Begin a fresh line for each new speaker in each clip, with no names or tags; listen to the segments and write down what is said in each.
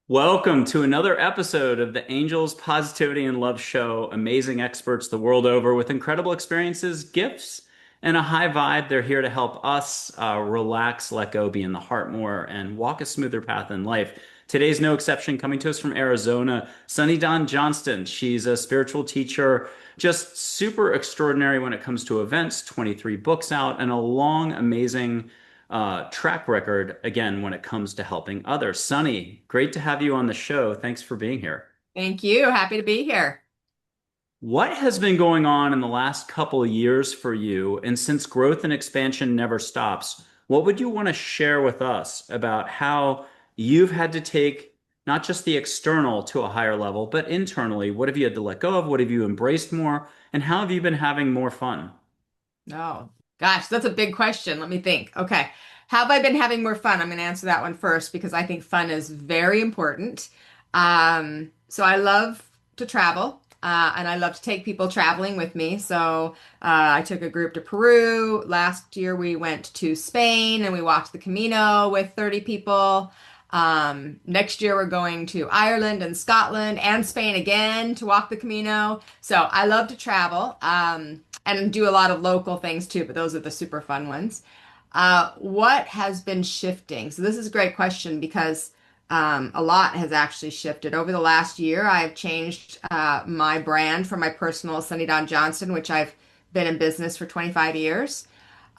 Welcome to another episode of the Angels Positivity and Love Show. Amazing experts the world over with incredible experiences, gifts, and a high vibe. They're here to help us relax, let go, be in the heart more, and walk a smoother path in life. Today's no exception, coming to us from Arizona, SUNNY Dawn Johnston. She's a spiritual teacher, just super extraordinary when it comes to events, 23 books out, and a long, amazing track record, again, when it comes to helping others. Sunny, great to have you on the show. Thanks for being here.
Thank you. Happy to be here.
What has been going on in the last couple of years for you? And since growth and expansion never stops, what would you want to share with us about how you've had to take not just the external to a higher level, but internally? What have you had to let go of? What have you embraced more? And how have you been having more fun?
Oh, gosh, that's a big question. Let me think. Okay. Have I been having more fun? I'm going to answer that one first because I think fun is very important. So I love to travel, and I love to take people traveling with me. So I took a group to Peru. Last year we went to Spain and we walked the Camino with 30 people. Next year we're going to Ireland and Scotland and Spain again to walk the Camino. So I love to travel, and do a lot of local things too, but those are the super fun ones. What has been shifting? So this is a great question because a lot has actually shifted. Over the last year, I've changed my brand from my personal Sunny Dawn Johnston, which I've been in business for 25 years,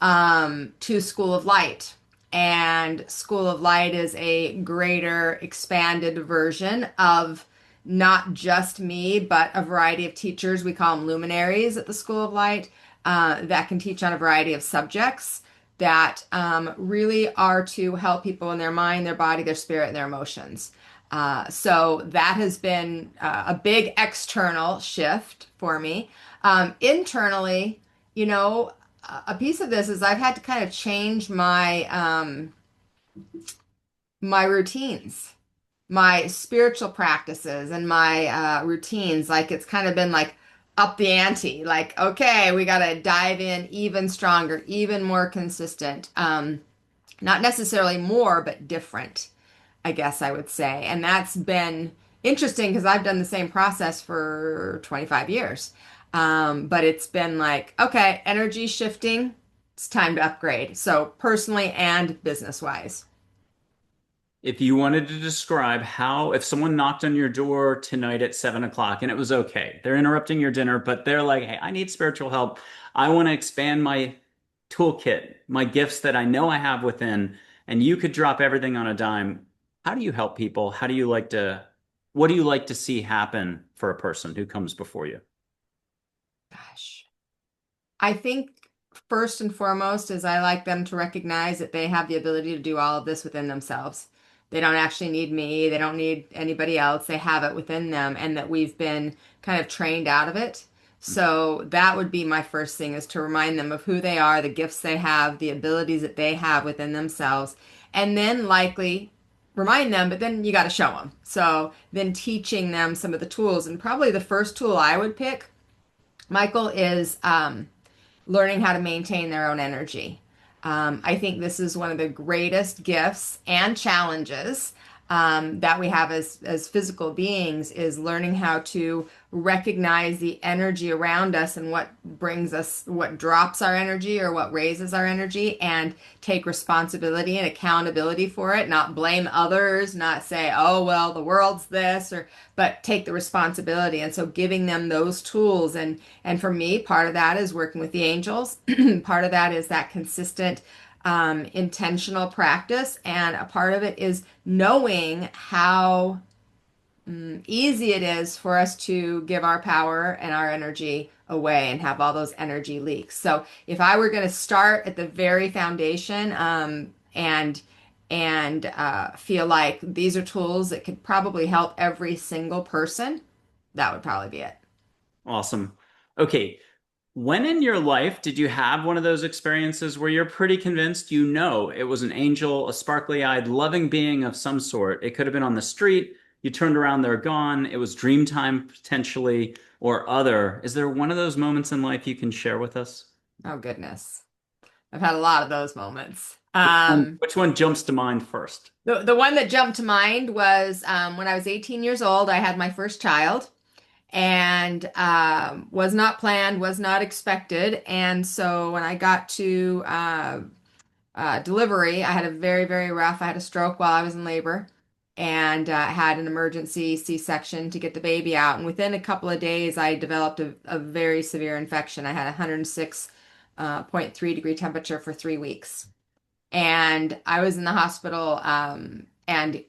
to School of Light. And School of Light is a greater, expanded version of not just me, but a variety of teachers. We call them luminaries at the School of Light, that can teach on a variety of subjects that really are to help people in their mind, their body, their spirit, and their emotions. So that has been a big external shift for me. Internally, you know, a piece of this is I've had to kind of change my routines, my spiritual practices, and my routines. Like it's kind of been like up the ante. Like, okay, we got to dive in even stronger, even more consistent. Not necessarily more, but different, I guess I would say. And that's been interesting because I've done the same process for 25 years. But it's been like, okay, energy shifting. It's time to upgrade. So personally and business wise.
If you wanted to describe how, if someone knocked on your door tonight at 7 o'clock and it was okay, they're interrupting your dinner, but they're like, hey, I need spiritual help. I want to expand my toolkit, my gifts that I know I have within, and you could drop everything on a dime. How do you help people? What do you like to see happen for a person who comes before you?
Gosh. I think first and foremost is I like them to recognize that they have the ability to do all of this within themselves. They don't actually need me. They don't need anybody else. They have it within them, and that we've been kind of trained out of it. So that would be my first thing is to remind them of who they are, the gifts they have, the abilities that they have within themselves, and then likely remind them, but then you got to show them. So then teaching them some of the tools, and probably the first tool I would pick, Michael, is learning how to maintain their own energy. I think this is one of the greatest gifts and challenges that we have as physical beings is learning how to recognize the energy around us and what brings us, what drops our energy or what raises our energy, and take responsibility and accountability for it, not blame others, not say, oh, well, the world's this, or, but take the responsibility. And so giving them those tools. And for me, part of that is working with the angels. Part of that is that consistent intentional practice, and a part of it is knowing how easy it is for us to give our power and our energy away and have all those energy leaks. So if I were going to start at the very foundation, and feel like these are tools that could probably help every single person, that would probably be it.
Awesome. Okay. When in your life did you have one of those experiences where you're pretty convinced you know it was an angel, a sparkly-eyed, loving being of some sort? It could have been on the street, you turned around, they're gone, it was dream time potentially, or other. Is there one of those moments in life you can share with us?
Oh goodness. I've had a lot of those moments.
Which one jumps to mind first?
The one that jumped to mind was when I was 18 years old, I had my first child and was not planned, was not expected. And so when I got to delivery, I had a very, very rough, I had a stroke while I was in labor and had an emergency C-section to get the baby out. And within a couple of days, I developed a very severe infection. I had 106.3 degree temperature for 3 weeks. And I was in the hospital and in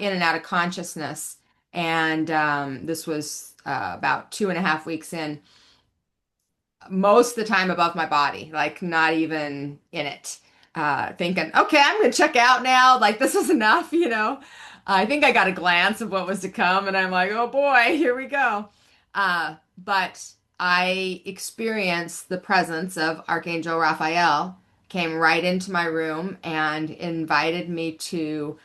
and out of consciousness. And this was about 2.5 weeks in, most of the time above my body, like not even in it. Thinking, okay, I'm gonna check out now. Like this was enough, you know. I think I got a glance of what was to come, and I'm like, oh boy, here we go. But I experienced the presence of Archangel Raphael, came right into my room and invited me to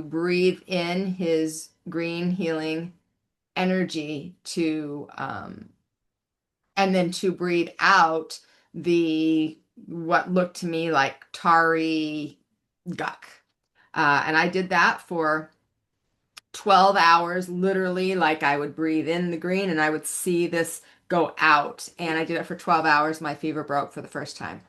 breathe in his green healing energy to and then to breathe out the what looked to me like tarry guck. And I did that for 12 hours, literally, like I would breathe in the green and I would see this go out. And I did it for 12 hours. My fever broke for the first time.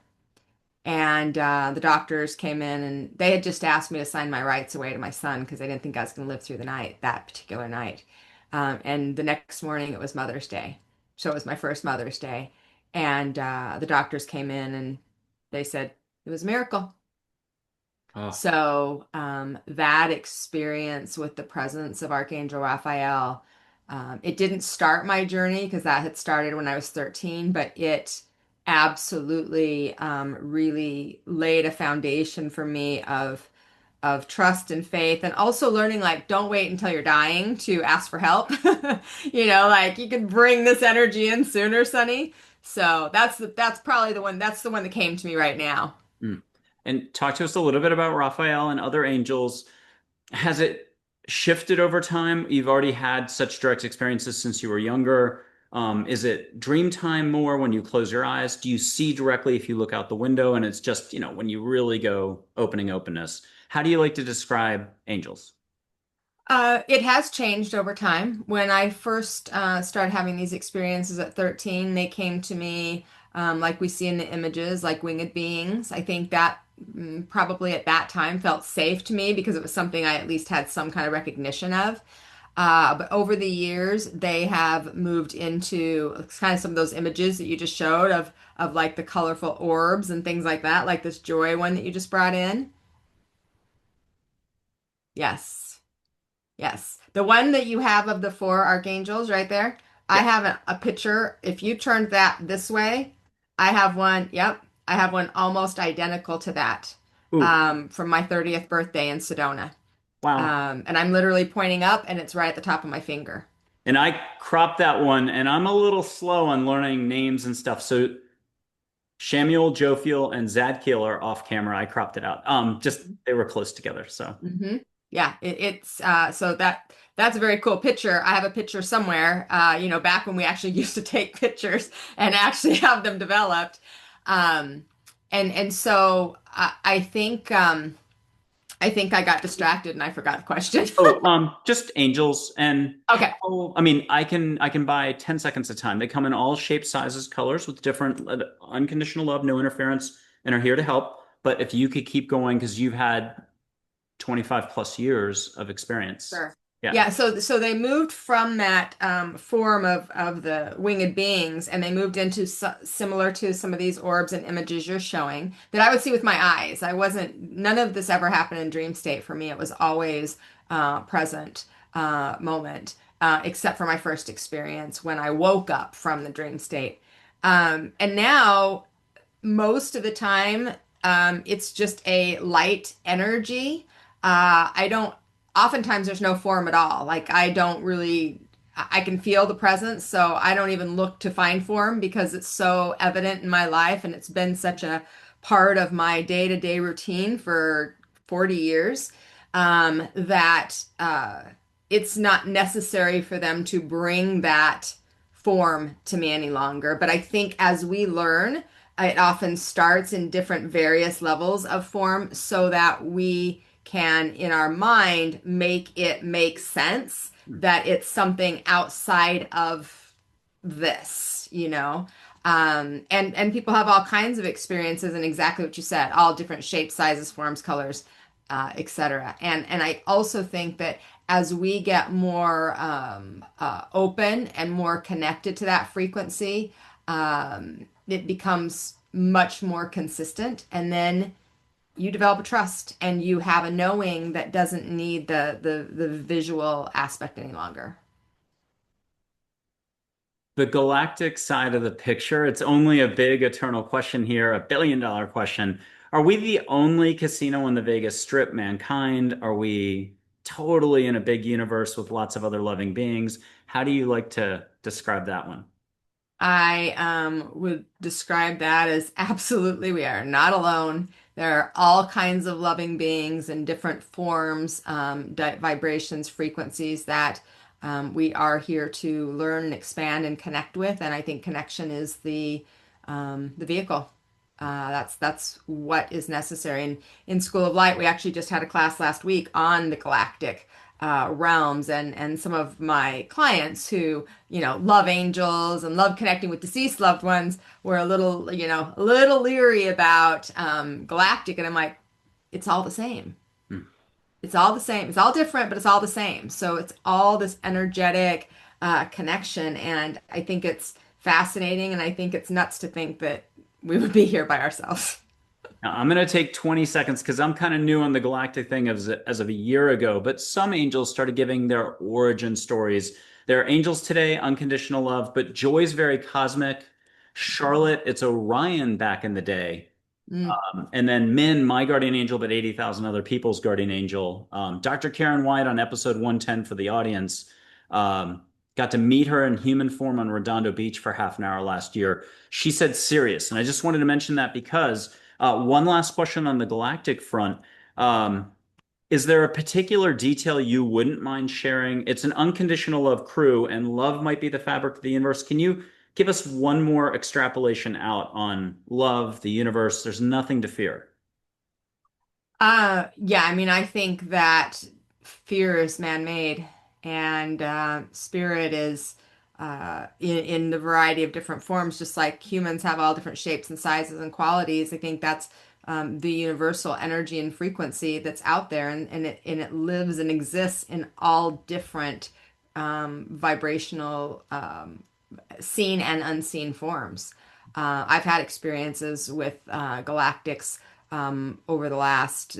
And the doctors came in and they had just asked me to sign my rights away to my son because they didn't think I was going to live through the night, that particular night. And the next morning it was Mother's Day. So it was my first Mother's Day. And the doctors came in and they said it was a miracle.
Oh,
So that experience with the presence of Archangel Raphael, it didn't start my journey because that had started when I was 13, but it absolutely really laid a foundation for me of trust and faith, and also learning like don't wait until you're dying to ask for help. You know, like you can bring this energy in sooner, Sonny. So that's probably the one. That's the one that came to me right now.
mm. And talk to us a little bit about Raphael and other angels. Has it shifted over time? You've already had such direct experiences since you were younger. Is it dream time more when you close your eyes? Do you see directly if you look out the window? And it's just, when you really go opening openness. How do you like to describe angels?
It has changed over time. When I first started having these experiences at 13, they came to me like we see in the images, like winged beings. I think that probably at that time felt safe to me because it was something I at least had some kind of recognition of. But over the years, they have moved into kind of some of those images that you just showed of like the colorful orbs and things like that, like this joy one that you just brought in. Yes. Yes. The one that you have of the four archangels right there, I
Yeah.
have a picture. If you turned that this way, I have one. Yep. I have one almost identical to that
Ooh,
from my 30th birthday in Sedona.
wow.
And I'm literally pointing up and it's right at the top of my finger.
And I cropped that one, and I'm a little slow on learning names and stuff. So Shamuel, Jophiel, and Zadkiel are off camera. I cropped it out. Just they were close together. So
Hmm. Yeah, it's so that's a very cool picture. I have a picture somewhere, back when we actually used to take pictures and actually have them developed. Um, and so I think I got distracted and I forgot the question.
oh, just angels and
Okay.
how, I mean, I can buy 10 seconds at a time. They come in all shapes, sizes, colors with different unconditional love, no interference, and are here to help. But if you could keep going because you've had 25 plus years of experience.
Sure.
Yeah.
Yeah, so they moved from that form of the winged beings, and they moved into similar to some of these orbs and images you're showing that I would see with my eyes. I wasn't None of this ever happened in dream state for me. It was always present moment, except for my first experience when I woke up from the dream state. And now most of the time, it's just a light energy. I don't, oftentimes there's no form at all. Like I don't really, I can feel the presence, so I don't even look to find form because it's so evident in my life and it's been such a part of my day-to-day routine for 40 years that it's not necessary for them to bring that form to me any longer. But I think as we learn, It often starts in different various levels of form so that we can, in our mind, make it make sense that it's something outside of this, you know? And people have all kinds of experiences and exactly what you said, all different shapes, sizes, forms, colors, etc. And I also think that as we get more open and more connected to that frequency, it becomes much more consistent. And then you develop a trust and you have a knowing that doesn't need the visual aspect any longer.
The galactic side of the picture, it's only a big eternal question here, a billion-dollar question. Are we the only casino on the Vegas Strip, mankind? Are we totally in a big universe with lots of other loving beings? How do you like to describe that one?
I would describe that as absolutely we are not alone. There are all kinds of loving beings in different forms, vibrations, frequencies that we are here to learn and expand and connect with. And I think connection is the vehicle. That's what is necessary. And in School of Light, we actually just had a class last week on the galactic realms, and some of my clients who love angels and love connecting with deceased loved ones were a little leery about galactic, and I'm like, it's all the same.
Hmm.
It's all the same. It's all different, but it's all the same. So it's all this energetic connection, and I think it's fascinating, and I think it's nuts to think that we would be here by ourselves.
Now, I'm going to take 20 seconds because I'm kind of new on the galactic thing as of a year ago, but some angels started giving their origin stories. There are angels today, unconditional love, but Joy's very cosmic. Charlotte, it's Orion back in the day.
Mm.
And then Min, my guardian angel, but 80,000 other people's guardian angel. Dr. Karen White on episode 110 for the audience. Um, Got to meet her in human form on Redondo Beach for half an hour last year. She said Sirius. And I just wanted to mention that because one last question on the galactic front. Um, is there a particular detail you wouldn't mind sharing? It's an unconditional love crew, and love might be the fabric of the universe. Can you give us one more extrapolation out on love, the universe? There's nothing to fear.
Yeah, I mean, I think that fear is man-made and spirit is in the variety of different forms, just like humans have all different shapes and sizes and qualities. I think that's the universal energy and frequency that's out there, and it lives and exists in all different vibrational seen and unseen forms. I've had experiences with galactics over the last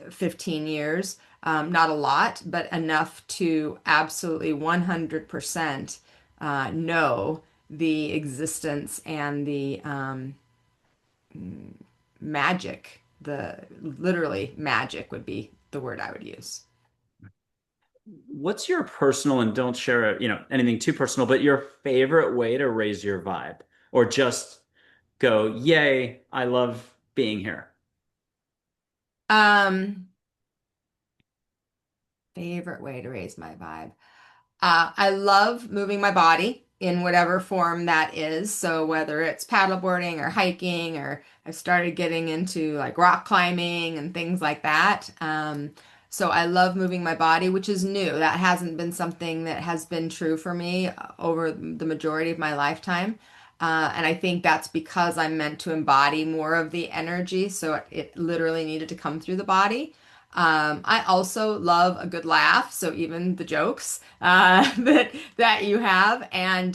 15 years. Not a lot, but enough to absolutely 100% know the existence and the magic. The literally magic would be the word I would use.
What's your personal, and don't share, anything too personal, but your favorite way to raise your vibe or just go, yay, I love being here?
Um, Favorite way to raise my vibe. I love moving my body in whatever form that is. So whether it's paddleboarding or hiking, or I've started getting into like rock climbing and things like that. So I love moving my body, which is new. That hasn't been something that has been true for me over the majority of my lifetime. And I think that's because I'm meant to embody more of the energy. So it literally needed to come through the body. I also love a good laugh, so even the jokes that you have, and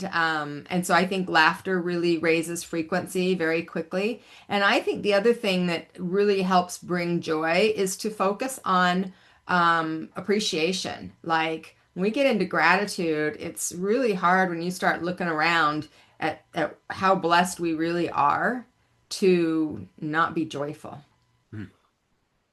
so I think laughter really raises frequency very quickly. And I think the other thing that really helps bring joy is to focus on appreciation. Like when we get into gratitude, it's really hard when you start looking around at how blessed we really are to not be joyful.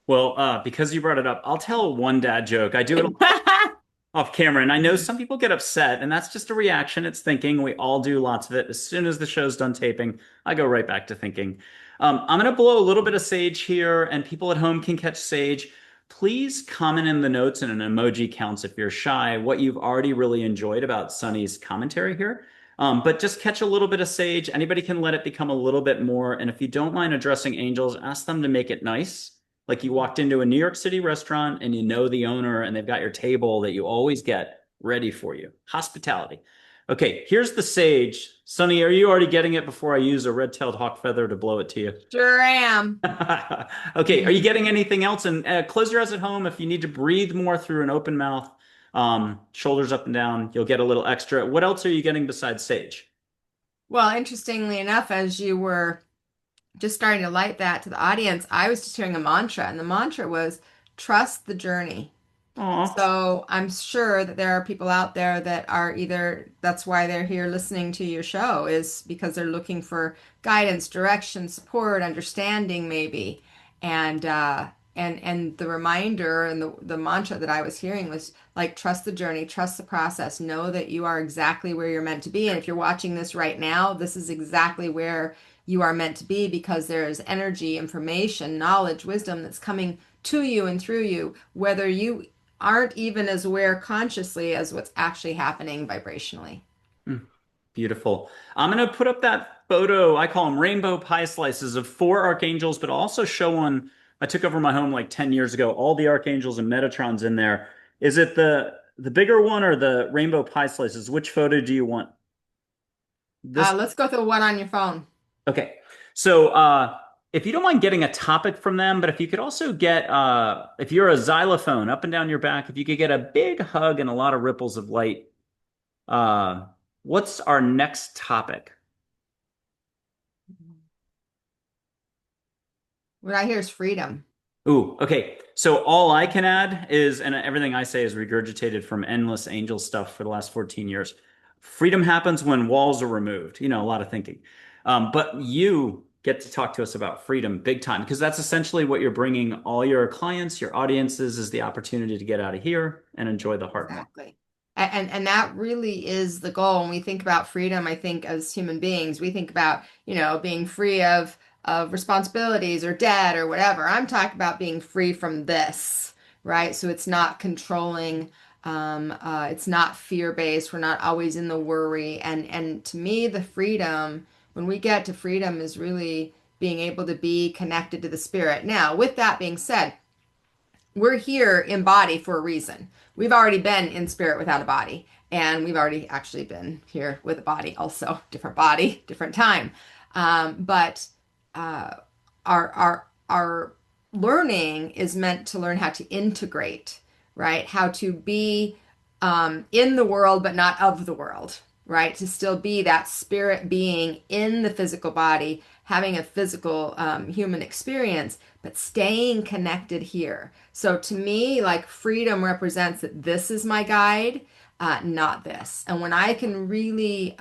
Well, because you brought it up, I'll tell one dad joke. I do it a lot off camera, and I know some people get upset, and that's just a reaction. It's thinking. We all do lots of it. As soon as the show's done taping, I go right back to thinking. I'm going to blow a little bit of sage here, and people at home can catch sage. Please comment in the notes, and an emoji counts if you're shy, what you've already really enjoyed about Sunny's commentary here. But just catch a little bit of sage. Anybody can let it become a little bit more. And if you don't mind addressing angels, ask them to make it nice. Like you walked into a New York City restaurant and you know the owner and they've got your table that you always get ready for you. Hospitality. Okay, here's the sage. Sonny, are you already getting it before I use a red-tailed hawk feather to blow it to you?
Sure am.
Okay, are you getting anything else? And close your eyes at home if you need to breathe more through an open mouth, shoulders up and down. You'll get a little extra. What else are you getting besides sage?
Well, interestingly enough, as you were just starting to light that to the audience, I was just hearing a mantra, and the mantra was trust the journey.
Aw.
So I'm sure that there are people out there that are either that's why they're here listening to your show is because they're looking for guidance, direction, support, understanding maybe. And and the reminder and the mantra that I was hearing was like trust the journey, trust the process, know that you are exactly where you're meant to be. And if you're watching this right now, this is exactly where you are meant to be because there is energy, information, knowledge, wisdom that's coming to you and through you, whether you aren't even as aware consciously as what's actually happening vibrationally.
Mm, beautiful. I'm going to put up that photo. I call them rainbow pie slices of four archangels, but I'll also show one. I took over my home like 10 years ago, all the archangels and Metatrons in there. Is it the bigger one or the rainbow pie slices? Which photo do you want? This
Let's go through one on your phone.
Okay. So, if you don't mind getting a topic from them, but if you could also get, if you're a xylophone up and down your back, if you could get a big hug and a lot of ripples of light, uh, what's our next topic?
What I hear is freedom.
Ooh, okay. So all I can add is, and everything I say is regurgitated from endless angel stuff for the last 14 years. Freedom happens when walls are removed. A lot of thinking. But you get to talk to us about freedom big time because that's essentially what you're bringing all your clients, your audiences, is the opportunity to get out of here and enjoy the heart more.
Exactly. And that really is the goal. When we think about freedom, I think as human beings, we think about, being free of responsibilities or debt or whatever. I'm talking about being free from this, right? So it's not controlling, it's not fear-based. We're not always in the worry. And to me, the freedom, when we get to freedom, is really being able to be connected to the spirit. Now, with that being said, we're here in body for a reason. We've already been in spirit without a body, and we've already actually been here with a body, also different body, different time. But our learning is meant to learn how to integrate, right? How to be in the world, but not of the world, right? To still be that spirit being in the physical body, having a physical human experience, but staying connected here. So to me, like freedom represents that this is my guide, not this. And when I can really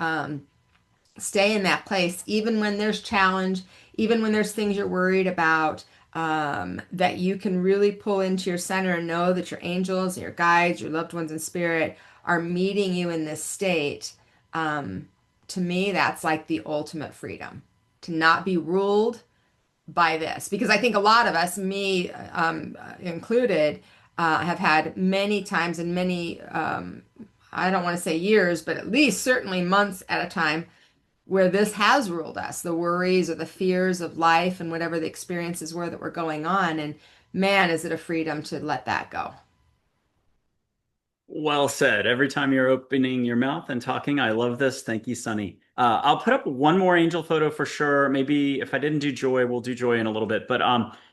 stay in that place, even when there's challenge, even when there's things you're worried about, that you can really pull into your center and know that your angels, your guides, your loved ones in spirit are meeting you in this state. To me, that's like the ultimate freedom to not be ruled by this. Because I think a lot of us, me included, have had many times and many, I don't want to say years, but at least certainly months at a time where this has ruled us, the worries or the fears of life and whatever the experiences were that were going on. And man, is it a freedom to let that go.
Well said. Every time you're opening your mouth and talking, I love this. Thank you, Sunny. I'll put up one more angel photo for sure. Maybe if I didn't do joy, we'll do joy in a little bit. But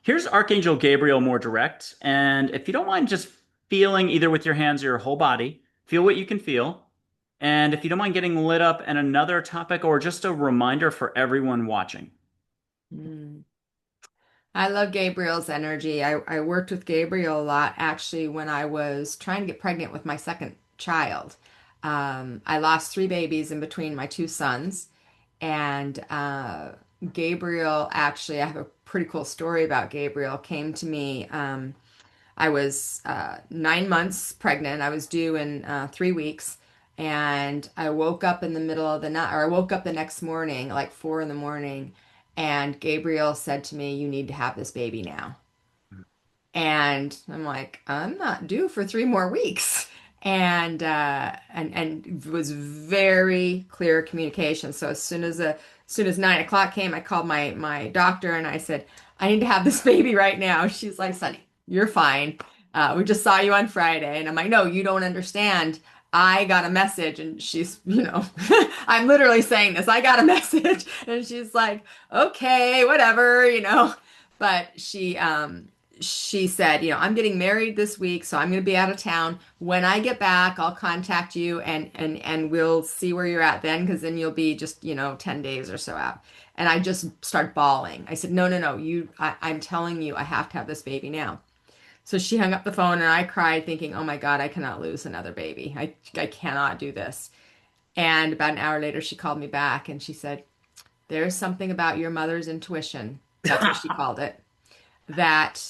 here's Archangel Gabriel more direct. And if you don't mind just feeling either with your hands or your whole body, feel what you can feel. And if you don't mind getting lit up and another topic or just a reminder for everyone watching.
Mm. I love Gabriel's energy. I worked with Gabriel a lot actually when I was trying to get pregnant with my second child. I lost three babies in between my two sons. And Gabriel, actually, I have a pretty cool story about Gabriel, came to me. I was 9 months pregnant. I was due in 3 weeks. And I woke up in the middle of the night, or I woke up the next morning, like 4 in the morning, and Gabriel said to me, "You need to have this baby now." And I'm like, "I'm not due for 3 more weeks." and it was very clear communication. So as soon as 9 o'clock came, I called my doctor and I said, I need to have this baby right now. She's like, Sonny, you're fine. We just saw you on Friday. And I'm like, no, you don't understand. I got a message, and I'm literally saying this. I got a message, and she's like, okay, whatever. But she said, I'm getting married this week, so I'm going to be out of town. When I get back, I'll contact you, and we'll see where you're at then, because then you'll be just 10 days or so out. And I just start bawling. I said, no, no, no, I'm telling you, I have to have this baby now. So she hung up the phone, and I cried, thinking, oh my God, I cannot lose another baby. I cannot do this. And about an hour later, she called me back and she said, there's something about your mother's intuition. That's what she called it. That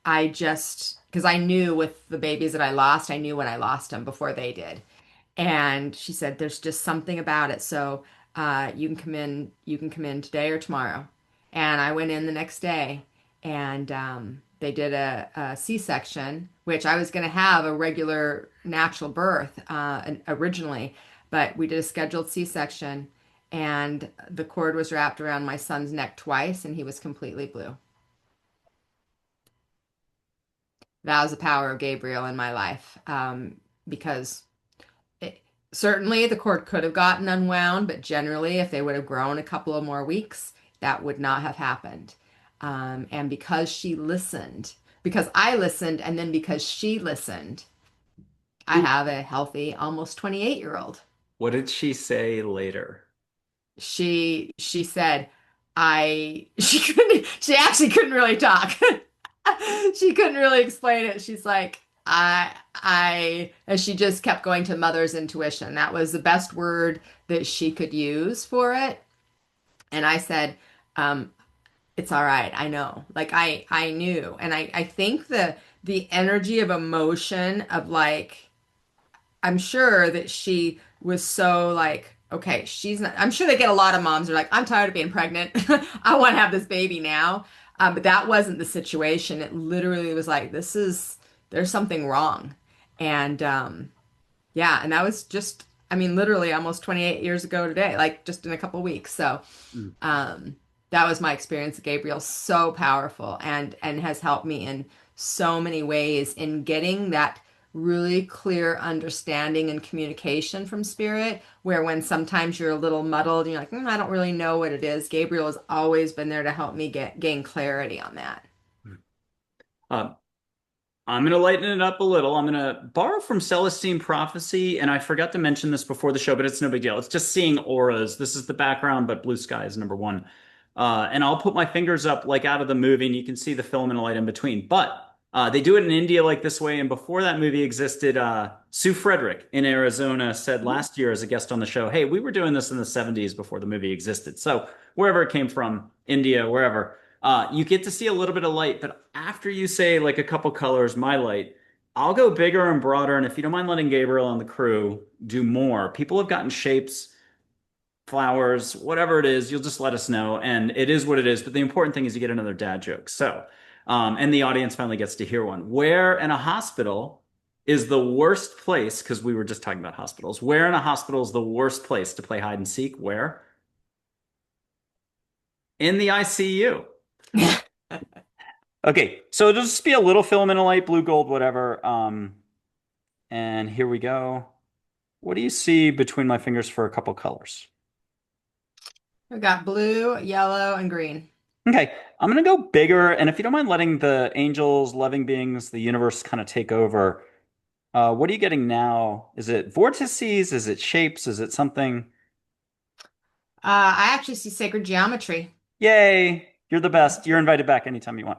because I knew with the babies that I lost, I knew when I lost them before they did. And she said, there's just something about it. So you can come in today or tomorrow. And I went in the next day, and they did a C-section, which I was going to have a regular natural birth originally, but we did a scheduled C-section, and the cord was wrapped around my son's neck twice, and he was completely blue. That was the power of Gabriel in my life, because it, certainly the cord could have gotten unwound, but generally, if they would have grown a couple of more weeks, that would not have happened. And because I listened, and then because she listened, I have a healthy, almost 28-year-old.
What did she say later?
She said, she actually couldn't really talk. She couldn't really explain it. She's like, and she just kept going to mother's intuition. That was the best word that she could use for it. And I said, it's all right. I know. Like I knew. And I think the energy of emotion of like, I'm sure that she was so like, okay, she's not, I'm sure they get a lot of moms who are like, I'm tired of being pregnant. I want to have this baby now. But that wasn't the situation. It literally was like, there's something wrong. And yeah, and that was just, I mean, literally almost 28 years ago today, like just in a couple weeks. So
Mm.
that was my experience of Gabriel. So powerful, and has helped me in so many ways in getting that really clear understanding and communication from spirit, where when sometimes you're a little muddled, you're like, I don't really know what it is. Gabriel has always been there to help me gain clarity on that.
Uh, I'm going to lighten it up a little. I'm going to borrow from Celestine Prophecy, and I forgot to mention this before the show, but it's no big deal. It's just seeing auras. This is the background, but blue sky is number one. And I'll put my fingers up like out of the movie, and you can see the filament of light in between. But they do it in India like this way, and before that movie existed, Sue Frederick in Arizona said last year as a guest on the show, hey, we were doing this in the 70s before the movie existed. So wherever it came from, India, wherever. You get to see a little bit of light, but after you say like a couple colors, my light, I'll go bigger and broader. And if you don't mind letting Gabriel and the crew do more, people have gotten shapes, flowers, whatever it is, you'll just let us know. And it is what it is. But the important thing is you get another dad joke. So, and the audience finally gets to hear one. Where in a hospital is the worst place? Because we were just talking about hospitals. Where in a hospital is the worst place to play hide and seek? Where? In the ICU. Okay, so it'll just be a little filament of light, blue, gold, whatever. And here we go. What do you see between my fingers for a couple colors?
We got blue, yellow, and green.
Okay, I'm gonna go bigger, and if you don't mind letting the angels, loving beings, the universe kind of take over, what are you getting now? Is it vortices? Is it shapes? Is it something?
I actually see sacred geometry.
Yay, you're the best. You're invited back anytime you want.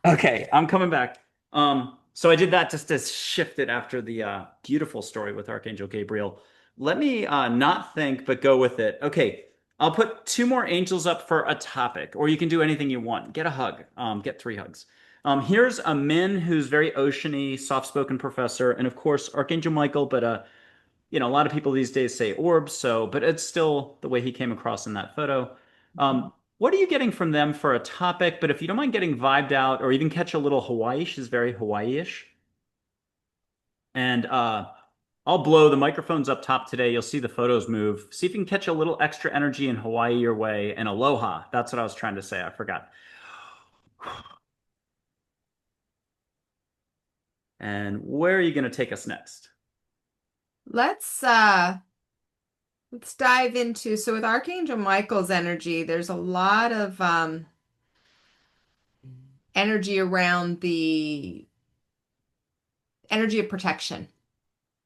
Okay, I'm coming back. So I did that just to shift it after the beautiful story with Archangel Gabriel. Let me not think, but go with it. Okay, I'll put two more angels up for a topic, or you can do anything you want. Get a hug. Get three hugs. Here's a Min who's very oceany, soft-spoken professor, and of course Archangel Michael. But a lot of people these days say orbs, so but it's still the way he came across in that photo. What are you getting from them for a topic? But if you don't mind getting vibed out or even catch a little Hawaii, she's very Hawaii-ish. And I'll blow the microphones up top today. You'll see the photos move. See if you can catch a little extra energy in Hawaii your way. And aloha. That's what I was trying to say. I forgot. And where are you going to take us next?
Let's uh let's dive into, so with Archangel Michael's energy, there's a lot of energy around the energy of protection,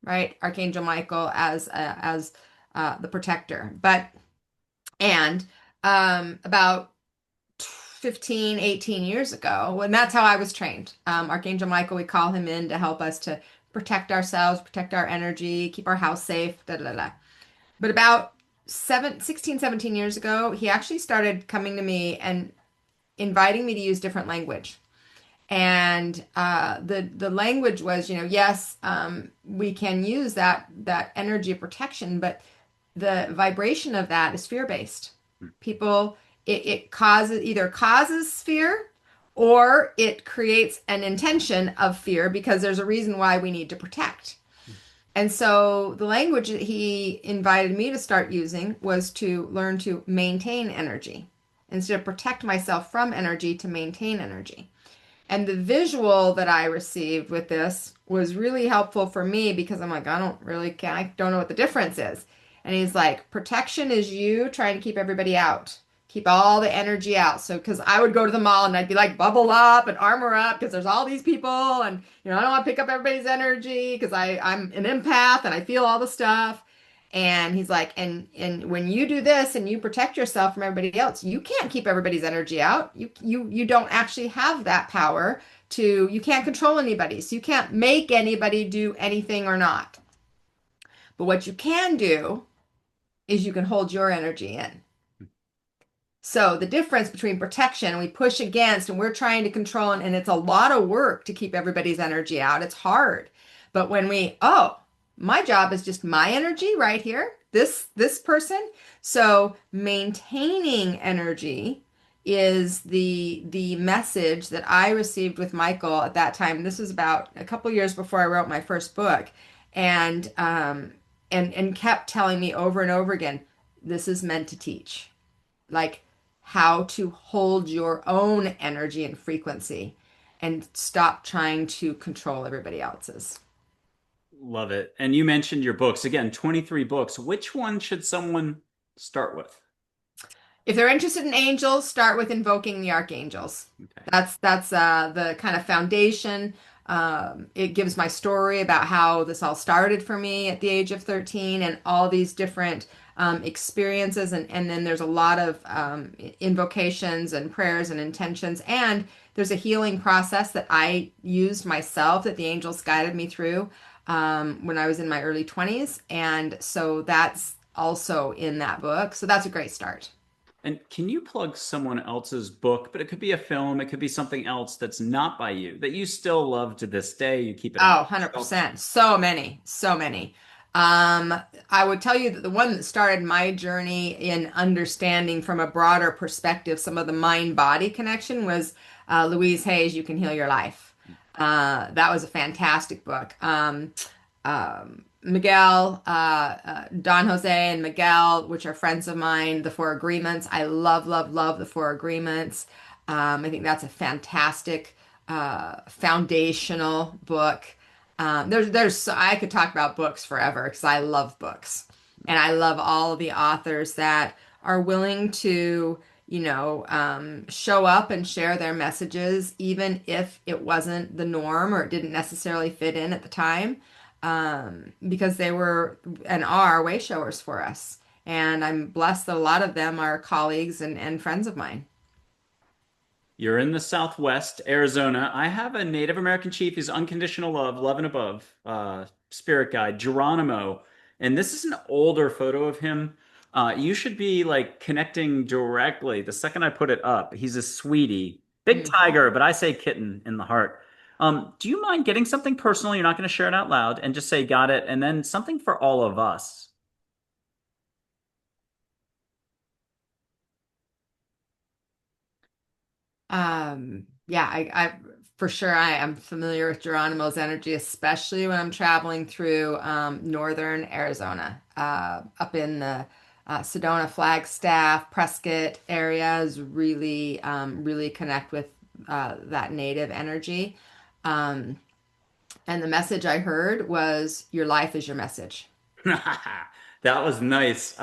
right? Archangel Michael as the protector. But and about 15, 18 years ago, and that's how I was trained. Archangel Michael, we call him in to help us to protect ourselves, protect our energy, keep our house safe, da da da. Da. But about 16, 17 years ago, he actually started coming to me and inviting me to use different language. And the language was, yes, we can use that energy of protection, but the vibration of that is fear-based. People, it causes fear, or it creates an intention of fear because there's a reason why we need to protect. And so the language that he invited me to start using was to learn to maintain energy instead of protect myself from energy, to maintain energy. And the visual that I received with this was really helpful for me because I'm like, I don't know what the difference is. And he's like, protection is you trying to keep everybody out, keep all the energy out. So, because I would go to the mall and I'd be like, bubble up and armor up because there's all these people, and I don't want to pick up everybody's energy because I'm an empath and I feel all the stuff. And he's like, and when you do this and you protect yourself from everybody else, you can't keep everybody's energy out. You don't actually have that power to, you can't control anybody. So you can't make anybody do anything or not. But what you can do is you can hold your energy in. So the difference between protection, we push against and we're trying to control, and it's a lot of work to keep everybody's energy out. It's hard. But when my job is just my energy right here, this person. So maintaining energy is the message that I received with Michael at that time. This was about a couple years before I wrote my first book, and and kept telling me over and over again, this is meant to teach. Like how to hold your own energy and frequency and stop trying to control everybody else's.
Love it. And you mentioned your books. Again, 23 books. Which one should someone start with?
If they're interested in angels, start with Invoking the Archangels.
Okay.
That's the kind of foundation. It gives my story about how this all started for me at the age of 13 and all these different experiences. And then there's a lot of invocations and prayers and intentions. And there's a healing process that I used myself that the angels guided me through when I was in my early 20s. And so that's also in that book. So that's a great start.
And can you plug someone else's book? But it could be a film, it could be something else that's not by you that you still love to this day. You keep it on
Oh,
the shelf.
100%. So many, so many. I would tell you that the one that started my journey in understanding from a broader perspective some of the mind-body connection was Louise Hay's You Can Heal Your Life. That was a fantastic book. Miguel, Don Jose and Miguel, which are friends of mine, The Four Agreements. I love, love, love The Four Agreements. I think that's a fantastic foundational book. I could talk about books forever because I love books, and I love all of the authors that are willing to, show up and share their messages, even if it wasn't the norm or it didn't necessarily fit in at the time, because they were and are way showers for us. And I'm blessed that a lot of them are colleagues and friends of mine.
You're in the Southwest, Arizona. I have a Native American chief. He's unconditional love, love and above, spirit guide, Geronimo. And this is an older photo of him. You should be like connecting directly. The second I put it up, he's a sweetie. Big
Mhm.
tiger, but I say kitten in the heart. Do you mind getting something personal? You're not going to share it out loud and just say, got it. And then something for all of us.
Yeah, I for sure I am familiar with Geronimo's energy, especially when I'm traveling through northern Arizona, up in the Sedona, Flagstaff, Prescott areas. Really connect with that native energy. Um, and the message I heard was, "Your life is your message."
That was nice.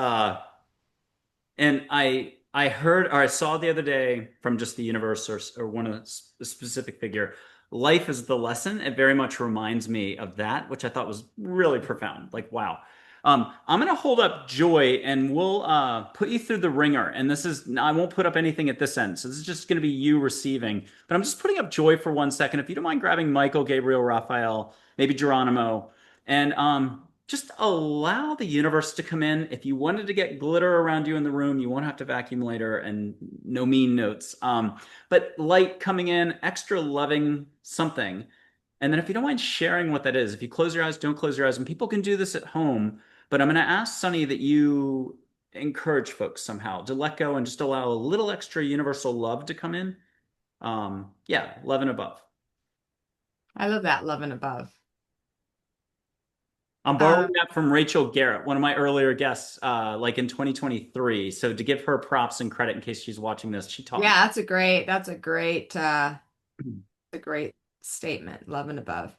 And I heard or I saw the other day from just the universe or one of a specific figure, life is the lesson. It very much reminds me of that, which I thought was really profound. Like, wow. I'm gonna hold up Joy and we'll put you through the ringer. And this is I won't put up anything at this end. So this is just gonna be you receiving. But I'm just putting up Joy for 1 second. If you don't mind grabbing Michael, Gabriel, Raphael, maybe Geronimo, and just allow the universe to come in. If you wanted to get glitter around you in the room, you won't have to vacuum later and no mean notes. But light coming in, extra loving something. And then if you don't mind sharing what that is, if you close your eyes, don't close your eyes. And people can do this at home. But I'm going to ask Sunny that you encourage folks somehow to let go and just allow a little extra universal love to come in. Yeah, love and above.
I love that, love and above.
I'm borrowing
Um,
that from Rachel Garrett, one of my earlier guests, like in 2023. So to give her props and credit in case she's watching this, she taught me.
yeah, a great statement, love and above.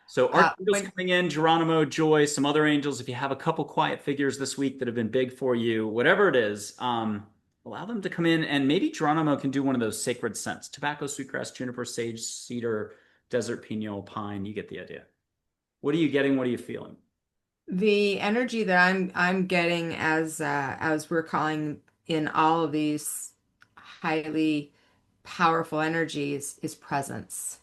So Archangels
When
coming in, Geronimo, Joy, some other angels. If you have a couple quiet figures this week that have been big for you, whatever it is, allow them to come in. And maybe Geronimo can do one of those sacred scents: tobacco, sweetgrass, juniper, sage, cedar, desert piñol, pine. You get the idea. What are you getting? What are you feeling?
the energy that I'm getting as we're calling in all of these highly powerful energies is presence.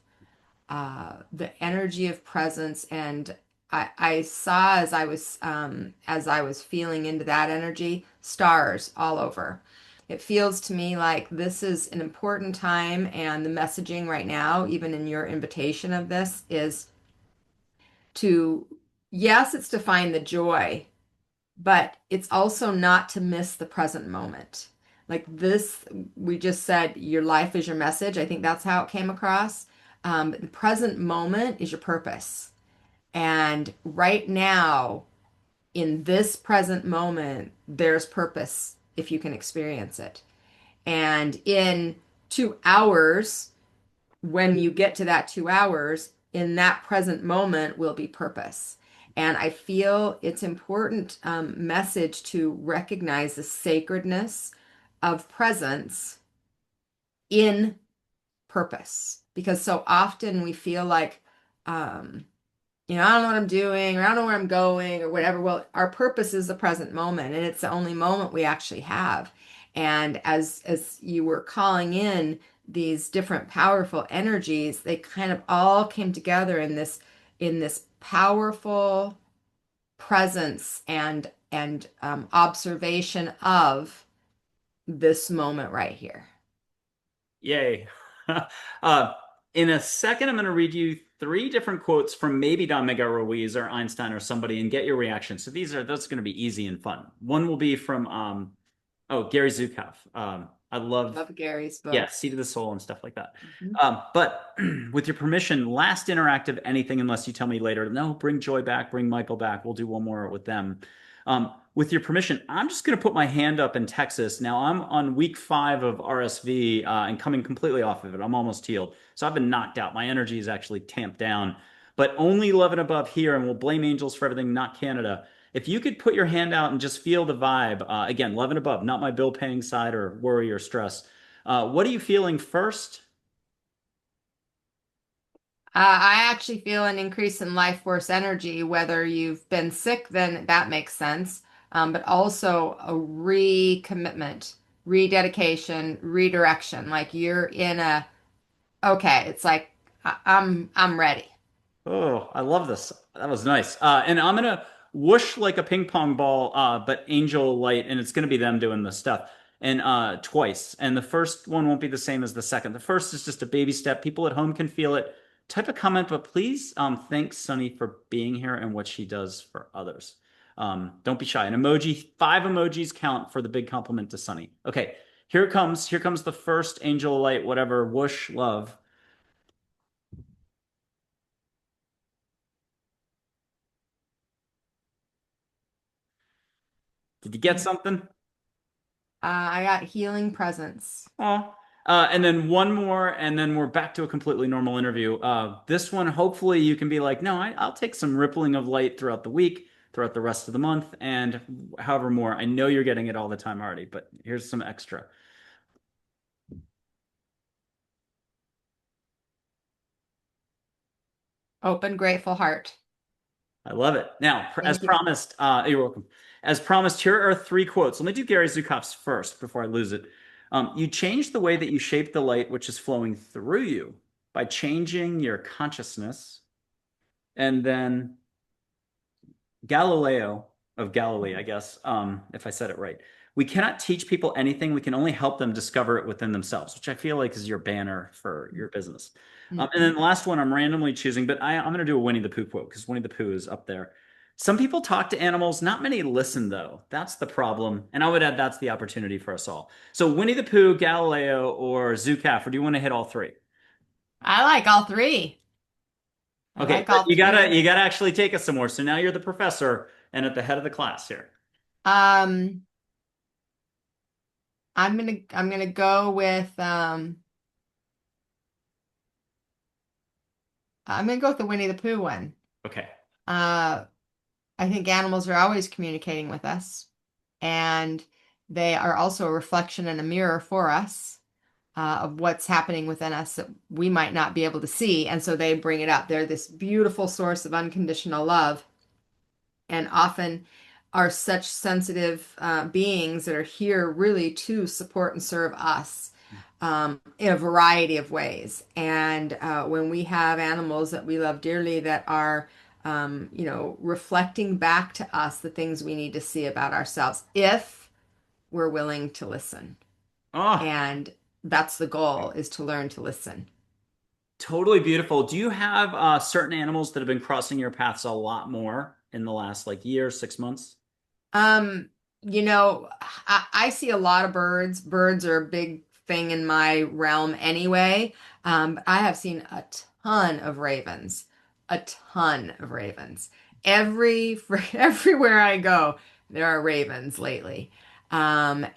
The energy of presence, and I saw as I was feeling into that energy, stars all over. It feels to me like this is an important time, and the messaging right now, even in your invitation of this, is to, yes, it's to find the joy, but it's also not to miss the present moment. Like this, we just said, your life is your message. I think that's how it came across. But the present moment is your purpose. And right now, in this present moment, there's purpose if you can experience it. And in 2 hours, when you get to that 2 hours, in that present moment will be purpose. And I feel it's important message to recognize the sacredness of presence in purpose. Because so often we feel like, um, I don't know what I'm doing, or I don't know where I'm going, or whatever. Well, our purpose is the present moment, and it's the only moment we actually have. And as you were calling in these different powerful energies, they kind of all came together in this powerful presence and observation of this moment right here.
Yay. uh, in a second, I'm going to read you three different quotes from maybe Don Miguel Ruiz or Einstein or somebody and get your reaction. So that's going to be easy and fun. One will be from Gary Zukav. I love,
Love Gary's
yeah,
book.
Seed of the Soul and stuff like that.
Mhm.
But with your permission, last interactive anything, unless you tell me later, no, bring Joy back, bring Michael back. We'll do one more with them. With your permission, I'm just going to put my hand up in Texas. Now I'm on week 5 of RSV and coming completely off of it. I'm almost healed. So I've been knocked out. My energy is actually tamped down, but only 11 above here. And we'll blame angels for everything, not Canada. If you could put your hand out and just feel the vibe, again, 11 above, not my bill paying side or worry or stress. What are you feeling first?
I actually feel an increase in life force energy, whether you've been sick, then that makes sense. But also a recommitment, rededication, redirection. Like you're in okay, it's like I'm ready.
Oh, I love this. That was nice. And I'm gonna whoosh like a ping pong ball, but angel light, and it's gonna be them doing the stuff. And twice. And the first one won't be the same as the second. The first is just a baby step. People at home can feel it. Type a comment, but please thank Sunny for being here and what she does for others. Don't be shy. An emoji, 5 emojis count for the big compliment to Sunny. Okay, Here comes the first angel light, whatever, whoosh, love. Did you get something?
I got healing presence.
Oh. And then one more, and then we're back to a completely normal interview. This one, hopefully, you can be like, no, I'll take some rippling of light throughout the week, throughout the rest of the month, and however more. I know you're getting it all the time already, but here's some extra.
Open, grateful heart.
I love it. Now, as
Thank you.
promised, you're welcome. As promised, here are three quotes. Let me do Gary Zukav's first before I lose it. You change the way that you shape the light which is flowing through you by changing your consciousness. And then Galileo of Galilee, I guess, if I said it right. We cannot teach people anything. We can only help them discover it within themselves, which I feel like is your banner for your business. And
Mhm.
then the last one I'm randomly choosing, but I'm going to do a Winnie the Pooh quote because Winnie the Pooh is up there. Some people talk to animals, not many listen, though. That's the problem. And I would add that's the opportunity for us all. So Winnie the Pooh, Galileo, or Zookaff, or do you want to hit all three?
I like all three. I
Okay,
like
but
all three.
you gotta actually take us somewhere. So now you're the professor and at the head of the class here.
Um, I'm gonna go with I'm gonna go with the Winnie the Pooh one.
Okay.
Uh, I think animals are always communicating with us, and they are also a reflection and a mirror for us of what's happening within us that we might not be able to see. And so they bring it up. They're this beautiful source of unconditional love, and often are such sensitive beings that are here really to support and serve us in a variety of ways. And when we have animals that we love dearly that are, reflecting back to us the things we need to see about ourselves, if we're willing to listen.
Oh,
And that's the goal, is to learn to listen.
totally beautiful. Do you have certain animals that have been crossing your paths a lot more in the last like year, 6 months?
Um, I see a lot of birds. Birds are a big thing in my realm anyway. But I have seen a ton of ravens, a ton of ravens. Everywhere I go, there are ravens lately. And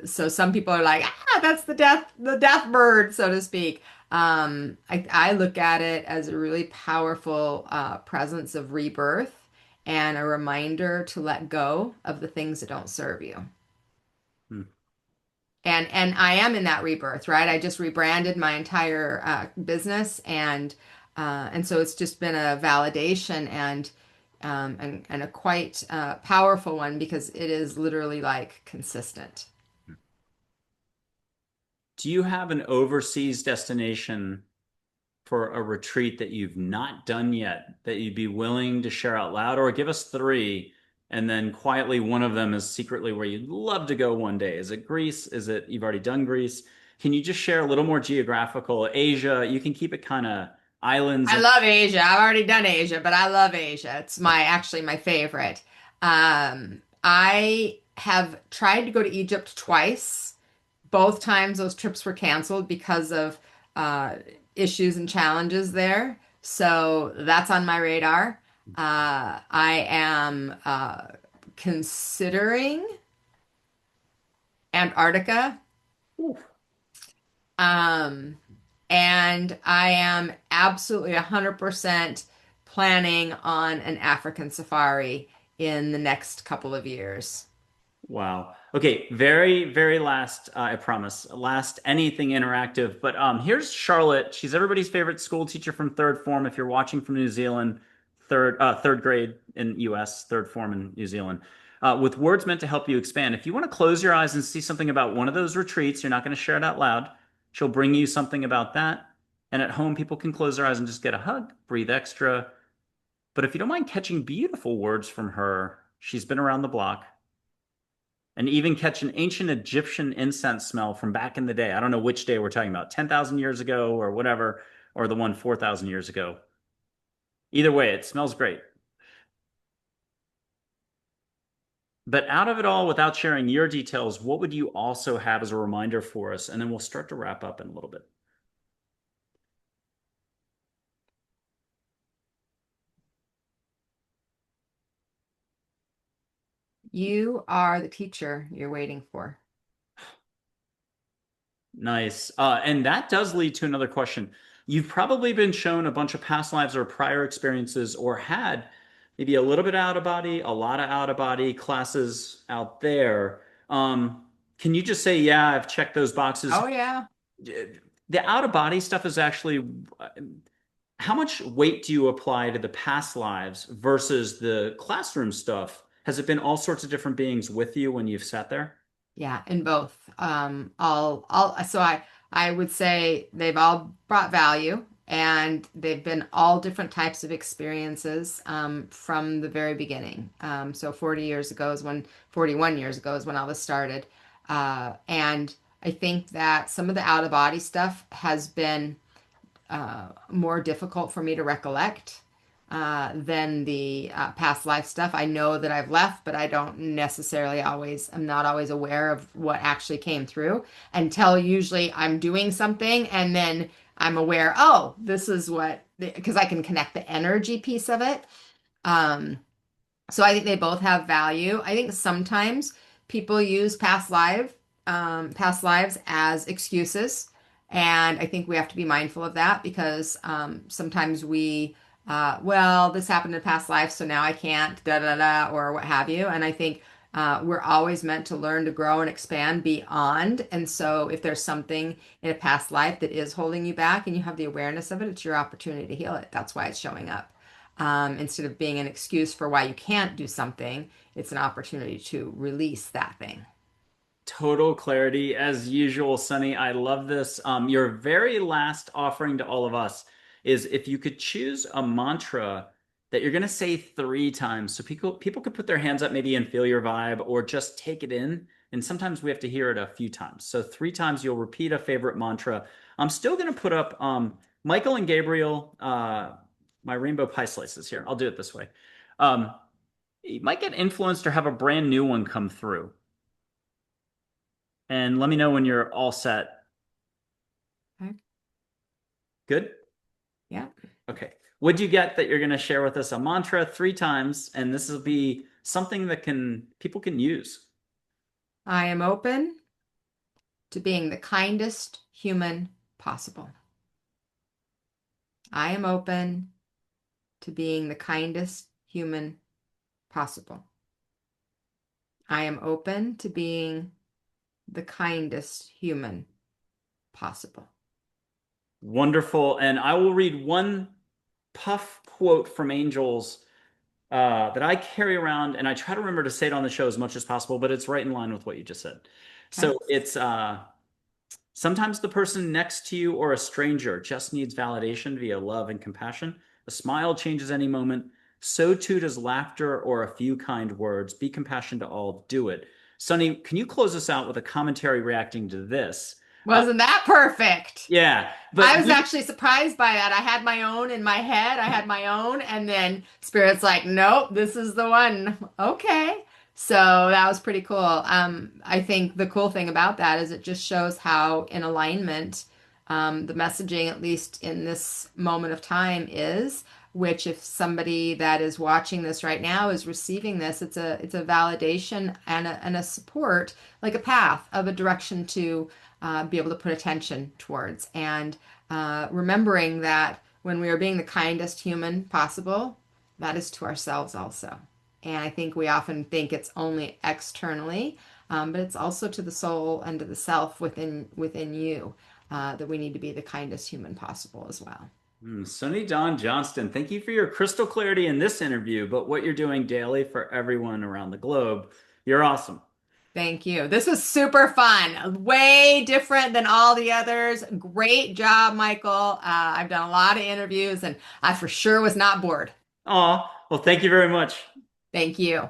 so some people are like, that's the death bird, so to speak. I look at it as a really powerful presence of rebirth and a reminder to let go of the things that don't serve you.
Hmm.
And I am in that rebirth, right? I just rebranded my entire business, and so it's just been a validation and a quite powerful one because it is literally like consistent.
Do you have an overseas destination for a retreat that you've not done yet that you'd be willing to share out loud, or give us three, and then quietly one of them is secretly where you'd love to go one day? Is it Greece? Is it you've already done Greece? Can you just share a little more geographical? Asia, you can keep it kind of islands
I
and
love Asia. I've already done Asia, but I love Asia. It's my actually my favorite. I have tried to go to Egypt twice. Both times those trips were canceled because of uh, issues and challenges there. So that's on my radar. I am considering Antarctica. Um, and I am absolutely 100% planning on an African safari in the next couple of years.
wow. Okay, very last, I promise. Last anything interactive. But here's Charlotte. She's everybody's favorite school teacher from third form. If you're watching from New Zealand, third grade in US, third form in New Zealand. With words meant to help you expand. If you want to close your eyes and see something about one of those retreats, you're not going to share it out loud. She'll bring you something about that. And at home, people can close their eyes and just get a hug, breathe extra. But if you don't mind catching beautiful words from her, she's been around the block and even catch an ancient Egyptian incense smell from back in the day. I don't know which day we're talking about, 10,000 years ago or whatever, or the one 4,000 years ago. Either way, it smells great. But out of it all, without sharing your details, what would you also have as a reminder for us? And then we'll start to wrap up in a little bit.
You are the teacher you're waiting for.
Nice. And that does lead to another question. You've probably been shown a bunch of past lives or prior experiences, or had maybe a little bit out of body, a lot of out of body classes out there. Can you just say, yeah, I've checked those boxes?
Oh, yeah.
The out of body stuff is actually, how much weight do you apply to the past lives versus the classroom stuff? Has it been all sorts of different beings with you when you've sat there?
Yeah, in both. So I would say they've all brought value and they've been all different types of experiences from the very beginning. So 41 years ago is when all this started. And I think that some of the out of body stuff has been more difficult for me to recollect than the past life stuff. I know that I've left, but I don't necessarily always, I'm not always aware of what actually came through until usually I'm doing something and then I'm aware, oh, this is what, because I can connect the energy piece of it. Um, so I think they both have value. I think sometimes people use past lives as excuses, and I think we have to be mindful of that because sometimes well, this happened in past life, so now I can't, da da da, or what have you. And I think we're always meant to learn to grow and expand beyond. And so if there's something in a past life that is holding you back and you have the awareness of it, it's your opportunity to heal it. That's why it's showing up. Instead of being an excuse for why you can't do something, it's an opportunity to release that thing.
Total clarity as usual, Sunny. I love this. Your very last offering to all of us is if you could choose a mantra that you're going to say 3 times, so people could put their hands up maybe and feel your vibe, or just take it in. And sometimes we have to hear it a few times. So 3 times you'll repeat a favorite mantra. I'm still going to put up Michael and Gabriel, my rainbow pie slices here. I'll do it this way. Um, you might get influenced or have a brand new one come through. And let me know when you're all set.
Okay.
Good?
Yeah.
Okay. Would you get that you're going to share with us a mantra 3 times, and this will be something that can people can use?
I am open to being the kindest human possible. I am open to being the kindest human possible. I am open to being the kindest human possible.
Wonderful. And I will read one puff quote from Angels that I carry around, and I try to remember to say it on the show as much as possible, but it's right in line with what you just said.
Okay.
So it's sometimes the person next to you or a stranger just needs validation via love and compassion. A smile changes any moment. So too does laughter or a few kind words. Be compassionate to all. Do it. Sunny, can you close us out with a commentary reacting to this? Uh,
Wasn't that perfect?
yeah,
I
but
was actually surprised by that. I had my own in my head. I had my own, and then Spirit's like, nope, this is the one. Okay. So that was pretty cool. I think the cool thing about that is it just shows how in alignment the messaging, at least in this moment of time, is, which if somebody that is watching this right now is receiving this, it's a validation and a support, like a path of a direction to be able to put attention towards. And remembering that when we are being the kindest human possible, that is to ourselves also. And I think we often think it's only externally, but it's also to the soul and to the self within you that we need to be the kindest human possible as well.
Sunny Dawn Johnston, thank you for your crystal clarity in this interview, but what you're doing daily for everyone around the globe. You're awesome.
Thank you. This was super fun. Way different than all the others. Great job, Michael. I've done a lot of interviews and I for sure was not bored.
Aw, well, thank you very much.
Thank you.